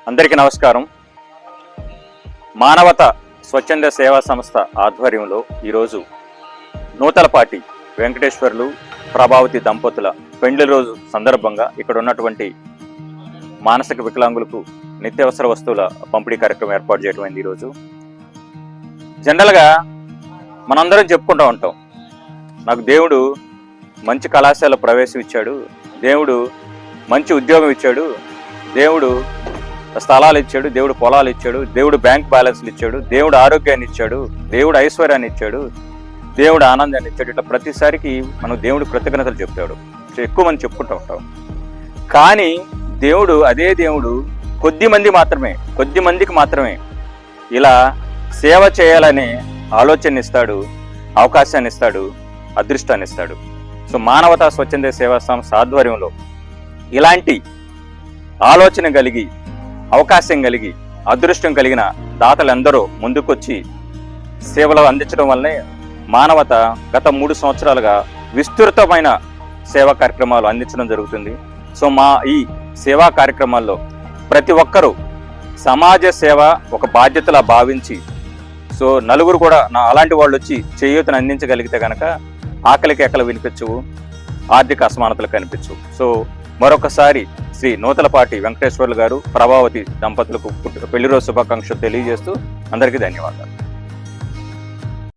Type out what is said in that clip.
అందరికీ నమస్కారం. మానవత స్వచ్ఛంద సేవా సంస్థ ఆధ్వర్యంలో ఈరోజు నూతలపాటి వెంకటేశ్వర్లు ప్రభావతి దంపతుల పెండ్లి రోజు సందర్భంగా ఇక్కడ ఉన్నటువంటి మానసిక వికలాంగులకు నిత్యావసర వస్తువుల పంపిణీ కార్యక్రమం ఏర్పాటు చేయడం ఈరోజు. జనరల్గా మనందరం చెప్పుకుంటూ ఉంటాం, నాకు దేవుడు మంచి కళాశాల ప్రవేశం ఇచ్చాడు, దేవుడు మంచి ఉద్యోగం ఇచ్చాడు, దేవుడు స్థలాలు ఇచ్చాడు, దేవుడు పొలాలు ఇచ్చాడు, దేవుడు బ్యాంక్ బ్యాలెన్స్లు ఇచ్చాడు, దేవుడు ఆరోగ్యాన్ని ఇచ్చాడు, దేవుడు ఐశ్వర్యాన్ని ఇచ్చాడు, దేవుడు ఆనందాన్ని ఇచ్చాడు. ఇట్లా ప్రతిసారికి మనం దేవుడు కృతజ్ఞతలు చెప్తాడు, ఎక్కువ మంది చెప్పుకుంటూ ఉంటాం. కానీ అదే దేవుడు కొద్ది మందికి మాత్రమే ఇలా సేవ చేయాలనే ఆలోచన ఇస్తాడు, అవకాశాన్ని ఇస్తాడు, అదృష్టాన్ని ఇస్తాడు. సో మానవతా స్వచ్ఛంద సేవా సంస్థ ఆధ్వర్యంలో ఇలాంటి ఆలోచన కలిగి, అవకాశం కలిగి, అదృష్టం కలిగిన దాతలందరూ ముందుకొచ్చి సేవలు అందించడం వల్లనే మానవత గత 3 సంవత్సరాలుగా విస్తృతమైన సేవా కార్యక్రమాలు అందించడం జరుగుతుంది. సో మా ఈ సేవా కార్యక్రమాల్లో ప్రతి ఒక్కరూ సమాజ సేవ ఒక బాధ్యతలా భావించి, సో నలుగురు కూడా అలాంటి వాళ్ళు వచ్చి చేయూతను అందించగలిగితే కనుక ఆకలికి ఎక్కలు వినిపించవు, ఆర్థిక అసమానతలు కనిపించవు. సో మరొకసారి శ్రీ నూతలపాటి వెంకటేశ్వర్లు గారు ప్రభావతి దంపతులకు పెళ్లి రోజు శుభాకాంక్షలు తెలియజేస్తూ అందరికీ ధన్యవాదాలు.